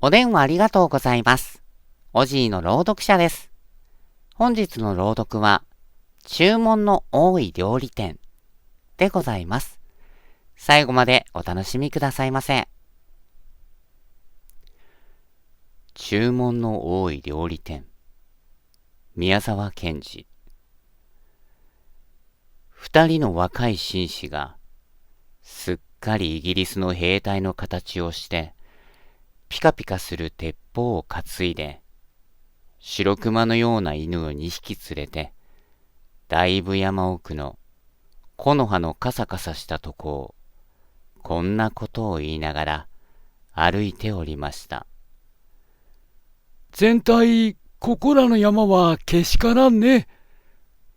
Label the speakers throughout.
Speaker 1: お電話ありがとうございます。おじいの朗読者です。本日の朗読は、注文の多い料理店でございます。最後までお楽しみくださいませ。注文の多い料理店。宮沢賢治。二人の若い紳士が、すっかりイギリスの兵隊の形をして、ピカピカする鉄砲を担いで、白熊のような犬を2匹連れて、だいぶ山奥の木の葉のカサカサしたとこを、こんなことを言いながら歩いておりました。
Speaker 2: 全体、ここらの山はけしからんね。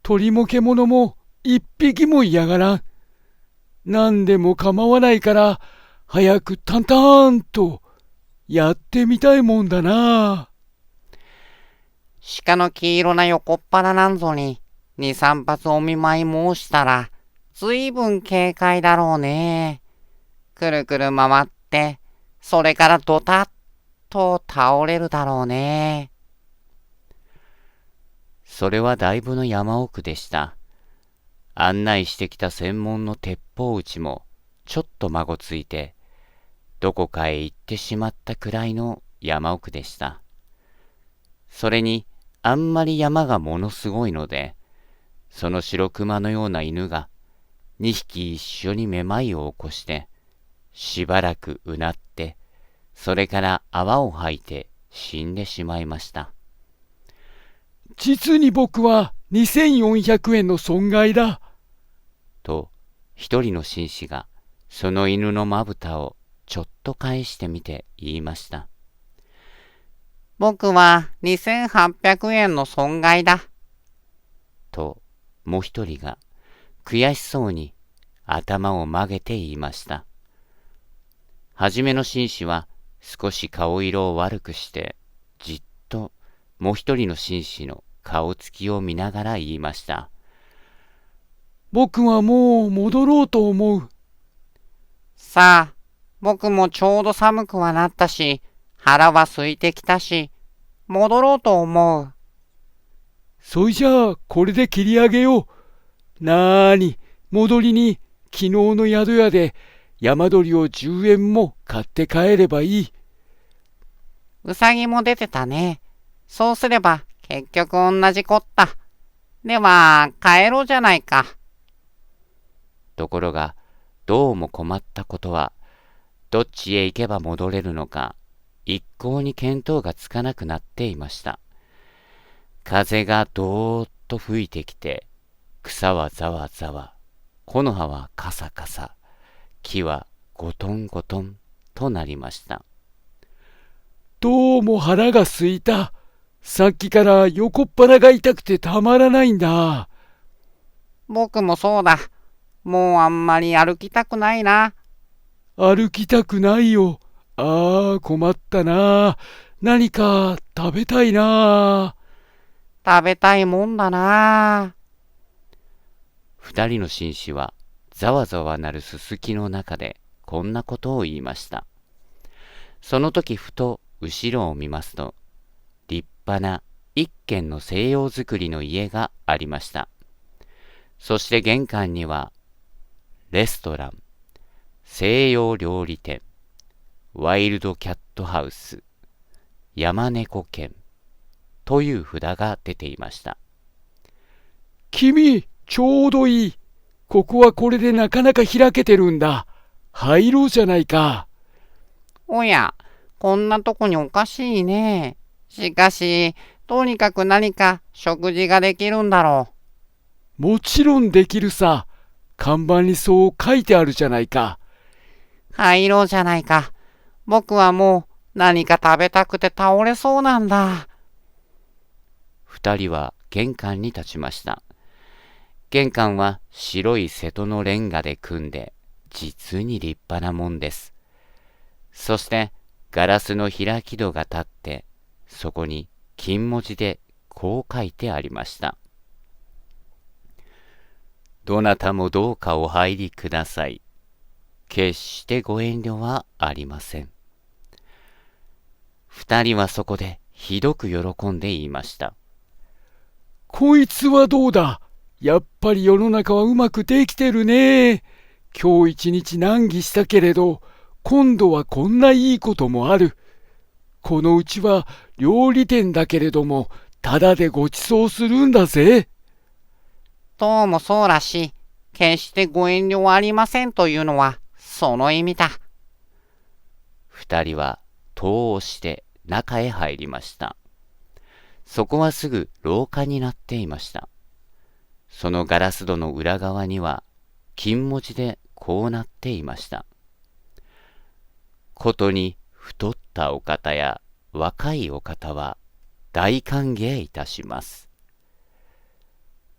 Speaker 2: 鳥も獣も一匹も嫌がらん。何でも構わないから、早くタンタンとやってみたいもんだな。
Speaker 1: 鹿の黄色な横っ腹なんぞに2、3発お見舞い申したら、ずいぶん軽快だろうね。くるくる回って、それからドタッと倒れるだろうね。それはだいぶの山奥でした。案内してきた専門の鉄砲撃ちもちょっとまごついて、どこかへ行ってしまったくらいの山奥でした。それにあんまり山がものすごいので、その白熊のような犬が2匹一緒にめまいを起こして、しばらくうなって、それから泡を吐いて死んでしまいました。
Speaker 2: 実に僕は2400円の損害だ。
Speaker 1: と、一人の紳士がその犬のまぶたをちょっと返してみて言いました。僕は2800円の損害だ。と、もう一人が悔しそうに頭を曲げて言いました。はじめの紳士は少し顔色を悪くして、じっともう一人の紳士の顔つきを見ながら言いました。
Speaker 2: 僕はもう戻ろうと思う。
Speaker 1: さあ、僕もちょうど寒くはなったし、腹は空いてきたし、戻ろうと思う。
Speaker 2: そいじゃあこれで切り上げよう。なーに、戻りに昨日の宿屋で山鳥を10円も買って帰ればいい。
Speaker 1: うさぎも出てたね。そうすれば結局同じこった。では帰ろうじゃないか。ところがどうも困ったことは、どっちへ行けば戻れるのか一向に見当がつかなくなっていました。風がどーっと吹いてきて、草はざわざわ、木の葉はカサカサ、木はゴトンゴトンとなりました。
Speaker 2: どうも腹が空いた。さっきから横っ腹が痛くてたまらないんだ。
Speaker 1: 僕もそうだ。もうあんまり歩きたくないな。
Speaker 2: 歩きたくないよ。ああ、困ったな。何か食べたいな。
Speaker 1: 食べたいもんだな。二人の紳士はざわざわなるすすきの中でこんなことを言いました。その時ふと後ろを見ますと、立派な一軒の西洋造りの家がありました。そして玄関には、レストラン、西洋料理店、ワイルドキャットハウス、山猫犬という札が出ていました。
Speaker 2: 君、ちょうどいい。ここはこれでなかなか開けてるんだ。入ろうじゃないか。
Speaker 1: おや、こんなとこにおかしいね。しかし、とにかく何か食事ができるんだろ
Speaker 2: う。もちろんできるさ。看板にそう書いてあるじゃないか。
Speaker 1: 入ろうじゃないか。僕はもう何か食べたくて倒れそうなんだ。二人は玄関に立ちました。玄関は白い瀬戸のレンガで組んで、実に立派なもんです。そしてガラスの開き戸が立って、そこに金文字でこう書いてありました。どなたもどうかお入りください。決してご遠慮はありません。二人はそこでひどく喜んで言いました。
Speaker 2: こいつはどうだ。やっぱり世の中はうまくできてるね。今日一日難儀したけれど、今度はこんないいこともある。このうちは料理店だけれども、ただでご馳走するんだぜ。
Speaker 1: どうもそうらしい。決してご遠慮はありませんというのは、その意味だ。二人は戸を押して中へ入りました。そこはすぐ廊下になっていました。そのガラス戸の裏側には、金文字でこうなっていました。ことに太ったお方や若いお方は大歓迎いたします。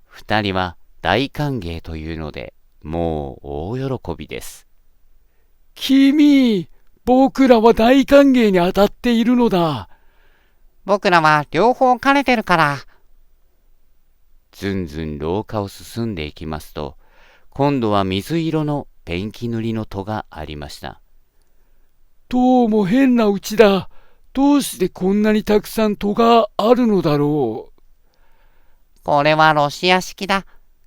Speaker 1: 二人は大歓迎というので、もう大喜びです。
Speaker 2: 君、僕らは大歓迎に当たっているのだ。
Speaker 1: 僕らは両方兼ねてるから。ずんずん廊下を進んでいきますと、今度は水色のペンキ塗りの戸がありました。
Speaker 2: どうも変な家だ。どうしてこんなにたくさん戸があるのだろう。
Speaker 1: これはロシア式だ。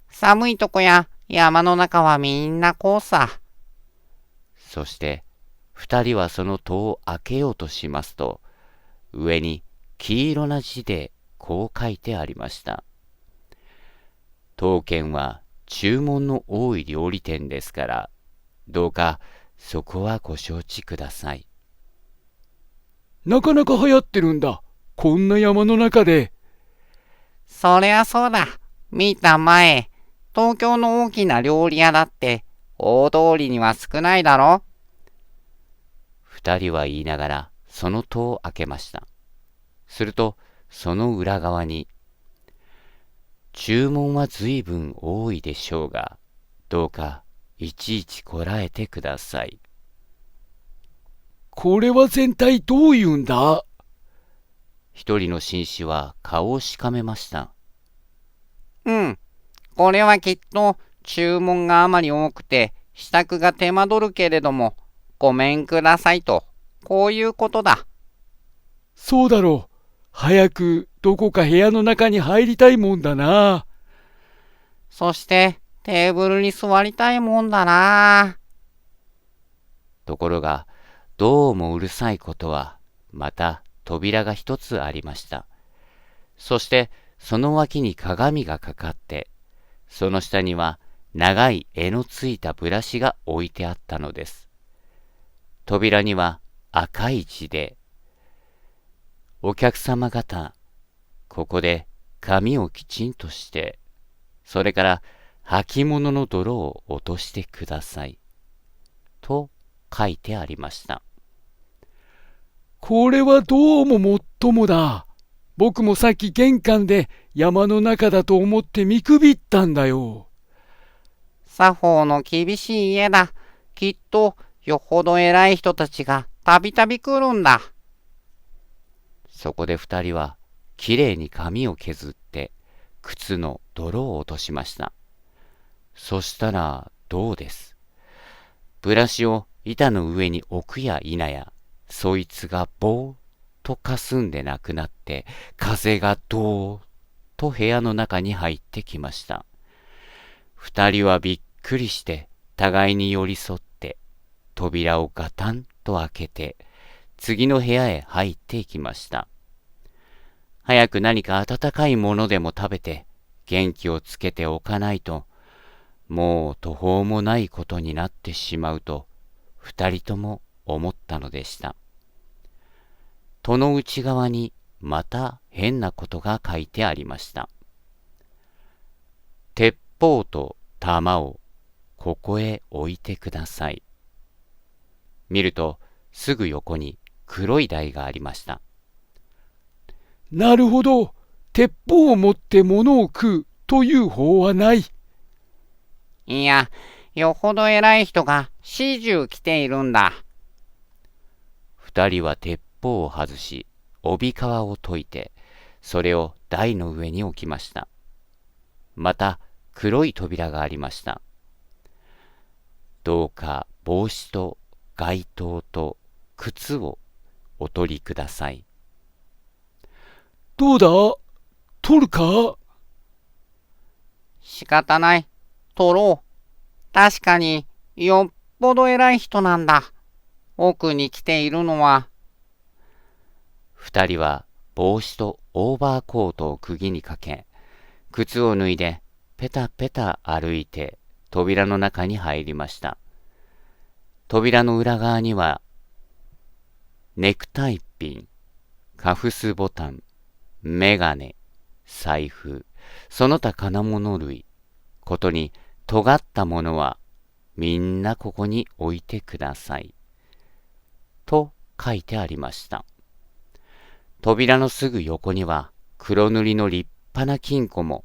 Speaker 1: 寒いとこや山の中はみんなこうさ。そして二人はその戸を開けようとしますと、上に黄色な字でこう書いてありました。当軒は注文の多い料理店ですから、どうかそこはご承知ください。
Speaker 2: なかなか流行ってるんだ。こんな山の中で。
Speaker 1: そりゃそうだ。見たまえ。東京の大きな料理屋だって大通りには少ないだろ。二人は言いながらその戸を開けました。するとその裏側に、注文はずいぶん多いでしょうが、どうかいちいちこらえてください。
Speaker 2: これは全体どういうんだ。
Speaker 1: 一人の紳士は顔をしかめました。これはきっと注文があまり多くて支度が手間取るけれども、ごめんくださいと、こういうことだ。
Speaker 2: そうだろう。早くどこか部屋の中に入りたいもんだな。
Speaker 1: そしてテーブルに座りたいもんだな。ところが、どうもうるさいことは、また扉が一つありました。そしてその脇に鏡がかかって、その下には長い柄のついたブラシが置いてあったのです。扉には赤い字で、お客様方、ここで髪をきちんとして、それから履物の泥を落としてください。と書いてありました。
Speaker 2: これはどうももっともだ。僕もさっき玄関で山の中だと思って見くびったんだよ。
Speaker 1: 作法の厳しい家だ。きっとよほど偉い人たちがたびたび来るんだ。そこで二人はきれいに髪を削って靴の泥を落としました。そしたらどうです。ブラシを板の上に置くや否や、そいつがぼーっとかすんでなくなって、風がどーっと部屋の中に入ってきました。二人はびっくりして互いに寄り添って扉をガタンと開けて次の部屋へ入っていきました。早く何か温かいものでも食べて元気をつけておかないと、もう途方もないことになってしまうと二人とも思ったのでした。戸の内側にまた変なことが書いてありました。鉄砲と弾をここへ置いてください。見るとすぐ横に黒い台がありました。
Speaker 2: なるほど。鉄砲を持って物を食うという法はない。
Speaker 1: いや、よほど偉い人が始終来ているんだ。二人は鉄砲を外し、帯皮を解いて、それを台の上に置きました。また黒い扉がありました。どうか帽子と街灯と靴をお取りください。
Speaker 2: どうだ、取るか？
Speaker 1: 仕方ない。取ろう。確かによっぽど偉い人なんだ。奥に来ているのは。二人は帽子とオーバーコートを釘にかけ、靴を脱いでペタペタ歩いて扉の中に入りました。扉の裏側にはネクタイピン、カフスボタン、メガネ、財布、その他金物類、ことに尖ったものはみんなここに置いてください。と書いてありました。扉のすぐ横には黒塗りの立派な金庫も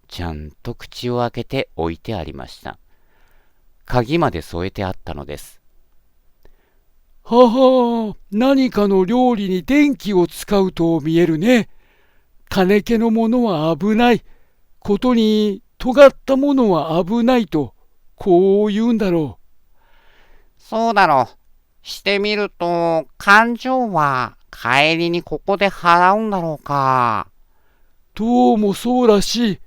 Speaker 1: ちゃんと口を開けて置いてありました。鍵まで添えてあったのです。
Speaker 2: はは、何かの料理に電気を使うと見えるね。金気のものは危ない。ことに尖ったものは危ないと、こう言うんだろ
Speaker 1: う。そうだろう。してみると、勘定は帰りにここで払うんだろうか。
Speaker 2: どうもそうらしい。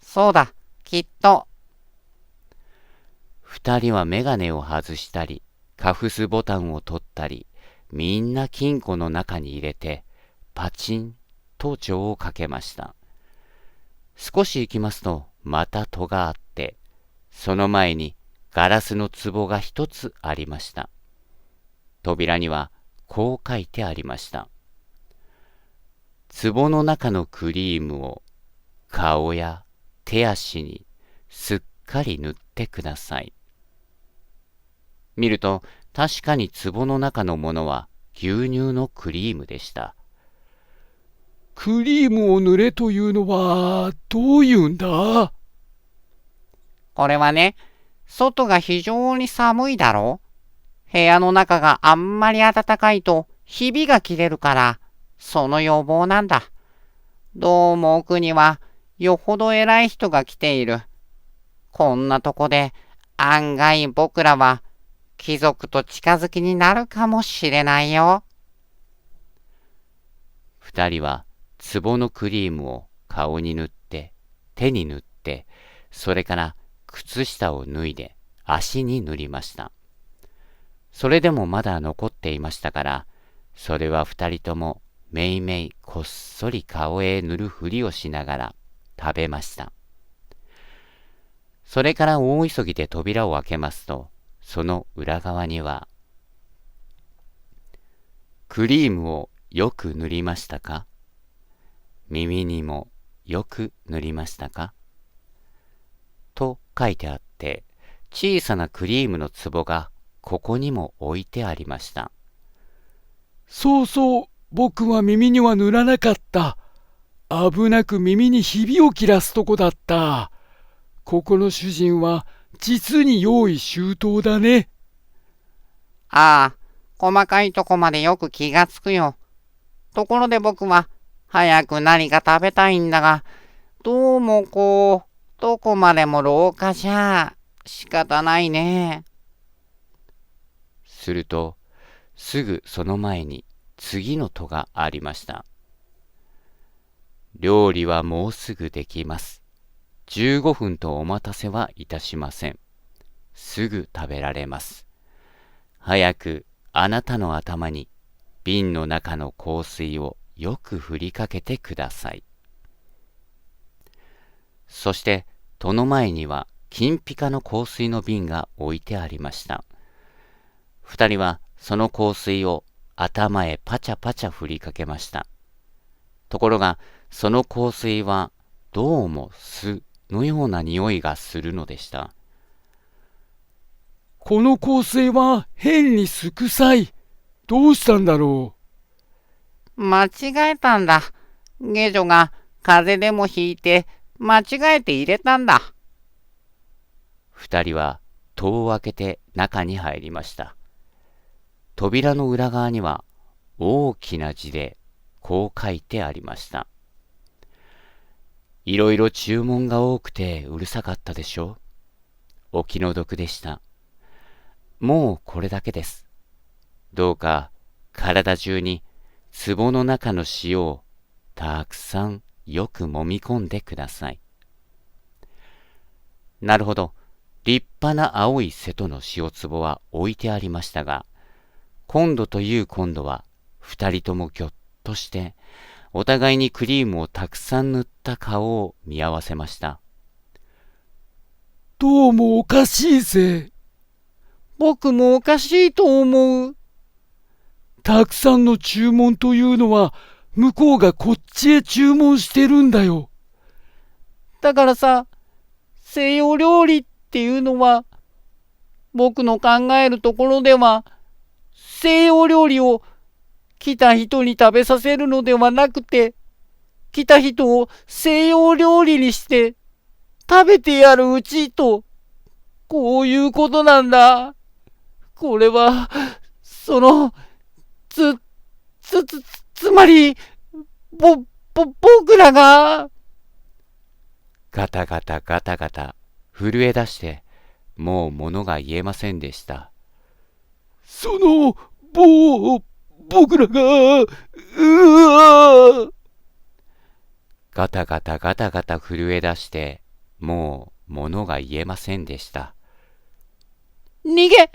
Speaker 1: そうだ、きっと。二人はメガネを外したり、カフスボタンを取ったり、みんな金庫の中に入れて、パチンと錠をかけました。少し行きますと、また戸があって、その前にガラスの壺が一つありました。扉にはこう書いてありました。壺の中のクリームを顔や手足にすっかり塗ってください。見ると確かに壺の中のものは牛乳のクリームでした。
Speaker 2: クリームを塗れというのはどういうんだ？
Speaker 1: これはね、外が非常に寒いだろう。部屋の中があんまり暖かいとひびが切れるから、その予防なんだ。どうも奥にはよほど偉い人が来ている。こんなとこで案外僕らは貴族と近づきになるかもしれないよ。二人は壺のクリームを顔に塗って、手に塗って、それから靴下を脱いで足に塗りました。それでもまだ残っていましたから、それは二人ともめいめいこっそり顔へ塗るふりをしながら食べました。それから大急ぎで扉を開けますと、その裏側には、クリームをよく塗りましたか？耳にもよく塗りましたか？と書いてあって、小さなクリームの壺がここにも置いてありました。
Speaker 2: そうそう、僕は耳には塗らなかった。危なく耳にひびを切らすとこだった。ここの主人は実に用意周到だね。
Speaker 1: ああ、細かいとこまでよく気がつくよ。ところで僕は早く何か食べたいんだが、どうもどこまでも廊下じゃ仕方ないね。すると、すぐその前に次の戸がありました。料理はもうすぐできます。15分とお待たせはいたしません。すぐ食べられます。早くあなたの頭に瓶の中の香水をよく振りかけてください。そして戸の前には金ピカの香水の瓶が置いてありました。二人はその香水を頭へパチャパチャ振りかけました。ところがその香水はどうも酢のような匂いがするのでした。
Speaker 2: この香水は変に酢臭い。どうしたんだろ
Speaker 1: う。間違えたんだ。下女が風邪でもひいて間違えて入れたんだ。二人は戸を開けて中に入りました。扉の裏側には大きな字でこう書いてありました。いろいろ注文が多くてうるさかったでしょう。お気の毒でした。もうこれだけです。どうか体中に壺の中の塩をたくさんよく揉み込んでください。なるほど。立派な青い瀬戸の塩壺は置いてありましたが、今度という今度は二人ともぎょっとして、お互いにクリームをたくさん塗った顔を見合わせました。
Speaker 2: どうもおかしいぜ。
Speaker 3: 僕もおかしいと思う。
Speaker 2: たくさんの注文というのは、向こうがこっちへ注文してるんだよ。
Speaker 3: だからさ、西洋料理っていうのは、僕の考えるところでは、西洋料理を来た人に食べさせるのではなくて、来た人を西洋料理にして食べてやるうちと、こういうことなんだ。これは、つまり、僕らが、
Speaker 1: ガタガタガタガタ震え出して、もう物が言えませんでした。
Speaker 2: 僕らが、
Speaker 1: ガタガタガタガタ震え出して、もう物が言えませんでした。
Speaker 3: 逃げ！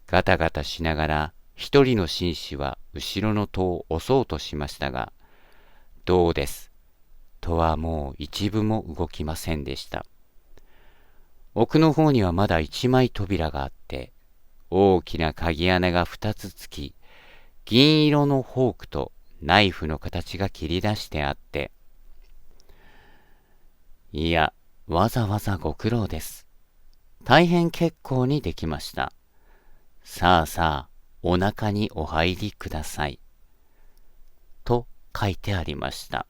Speaker 1: ガタガタしながら一人の紳士は後ろの戸を押そうとしましたが、どうです。戸はもう一分も動きませんでした。奥の方にはまだ一枚扉があって、大きな鍵穴が二つつき、銀色のフォークとナイフの形が切り出してあって、いや、わざわざご苦労です。大変結構にできました。さあさあ、お腹にお入りください。と書いてありました。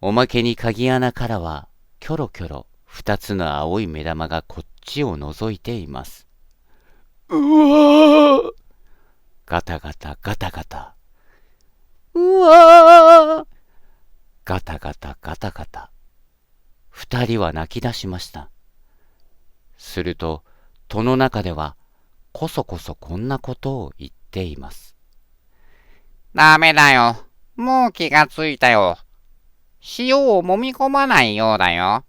Speaker 1: おまけに鍵穴からは、キョロキョロ二つの青い目玉がこっちを覗いています。
Speaker 2: うわー！
Speaker 1: ガタガタガタガタ。
Speaker 3: うわー！
Speaker 1: ガタガタガタガタ。二人は泣き出しました。すると、戸の中では、こそこそこんなことを言っています。
Speaker 3: ダメだよ。もう気がついたよ。塩を揉み込まないようだよ。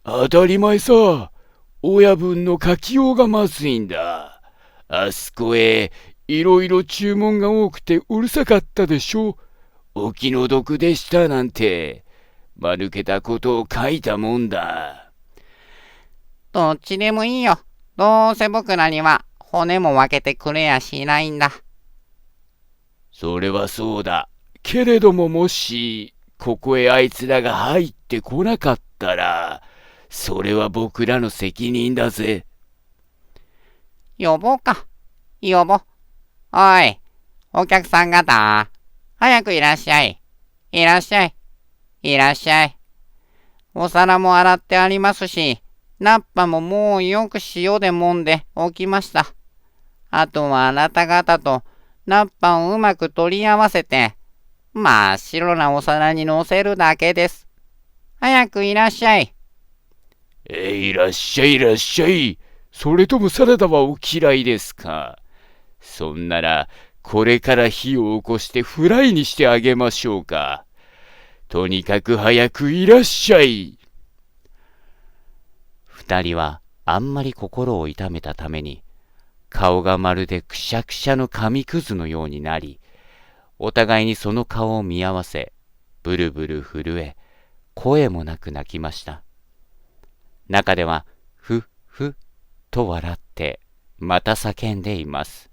Speaker 2: 当たり前さ。親分の書きようがまずいんだ。あそこへいろいろ注文が多くてうるさかったでしょ。お気の毒でしたなんて、間抜けたことを書いたもんだ。
Speaker 3: どっちでもいいよ。どうせ僕らには骨も分けてくれやしないんだ。
Speaker 2: それはそうだ。けれどももし、ここへあいつらが入ってこなかったら、それは僕らの責任だぜ。
Speaker 3: 呼ぼうか。呼ぼう。おい、お客さん方、早くいらっしゃい。いらっしゃい。いらっしゃい。お皿も洗ってありますし、ナッパももうよく塩で揉んでおきました。あとはあなた方とナッパをうまく取り合わせて、真っ白なお皿に乗せるだけです。早くいらっしゃい。
Speaker 2: いらっしゃいいらっしゃい。それともサラダはお嫌いですか？そんなら、これから火を起こしてフライにしてあげましょうか。とにかく早くいらっしゃい。
Speaker 1: 二人はあんまり心を痛めたために、顔がまるでくしゃくしゃの紙くずのようになり、お互いにその顔を見合わせ、ブルブル震え、声もなく泣きました。中では、ふっふっと笑って、また叫んでいます。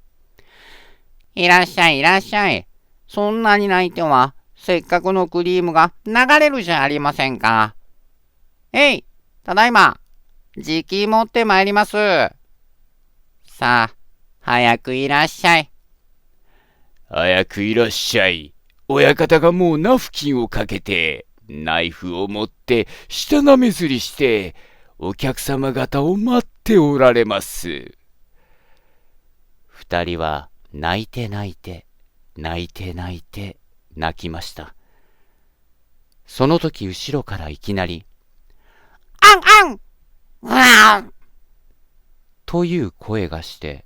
Speaker 3: いらっしゃいいらっしゃい。そんなに泣いては、せっかくのクリームが流れるじゃありませんか。ただいま、じき持ってまいります。さあ、早くいらっしゃい。
Speaker 2: 早くいらっしゃい。親方がもうナフキンをかけて、ナイフを持って舌なめずりして、お客様方を待っておられます。
Speaker 1: 二人は泣いて泣いて、泣いて泣いて泣きました。その時後ろからいきなり、
Speaker 3: あんあんうわん
Speaker 1: という声がして、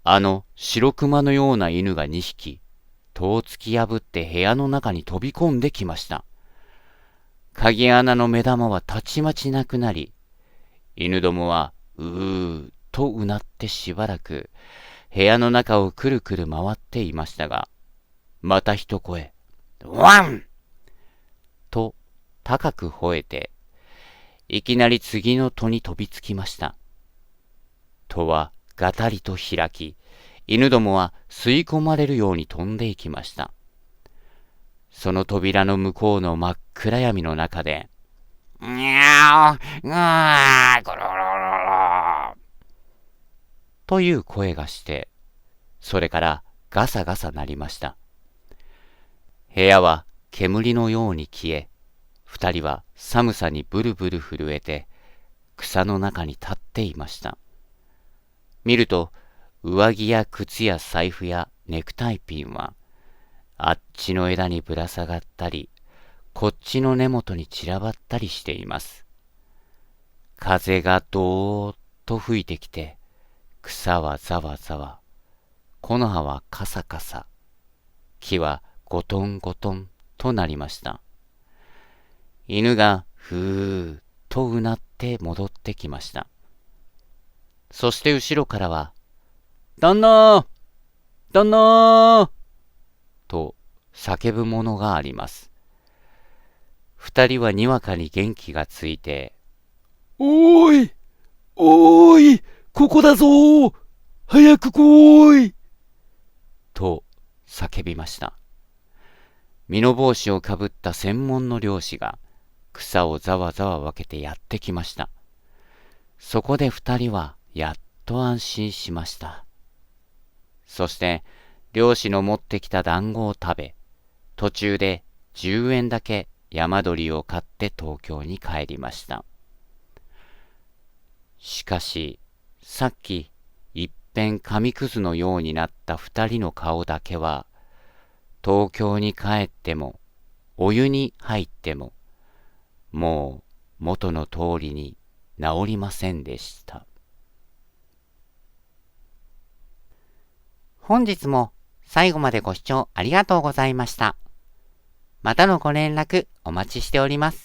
Speaker 1: あの白熊のような犬が2匹、戸を突き破って部屋の中に飛び込んできました。鍵穴の目玉はたちまちなくなり、犬どもはうーとうなってしばらく部屋の中をくるくる回っていましたが、また一声、ワンと高く吠えて、いきなり次の戸に飛びつきました。戸はがたりと開き、犬どもは吸い込まれるように飛んでいきました。その扉の向こうの真っ暗闇の中で、
Speaker 3: にゃー、ゴロロロロ
Speaker 1: という声がして、それからガサガサ鳴りました。部屋は煙のように消え、二人は寒さにブルブル震えて、草の中に立っていました。見ると、上着や靴や財布やネクタイピンは、あっちの枝にぶら下がったり、こっちの根元に散らばったりしています。風がどーっと吹いてきて、草はざわざわ、木の葉はカサカサ、木はゴトンゴトンとなりました。犬がふーっとうなって戻ってきました。そして後ろからは、旦那旦那と叫ぶものがあります。二人はにわかに元気がついて、
Speaker 2: おーいおーいここだぞー早く来ーい
Speaker 1: と叫びました。身の帽子をかぶった専門の猟師が草をざわざわ分けてやってきました。そこで二人はやっと安心しました。そして漁師の持ってきた団子を食べ、途中で10円だけ山鳥を買って東京に帰りました。しかし、さっきいっぺん紙くずのようになった二人の顔だけは、東京に帰っても、お湯に入っても、もう元の通りに治りませんでした。
Speaker 3: 本日も最後までご視聴ありがとうございました。またのご連絡お待ちしております。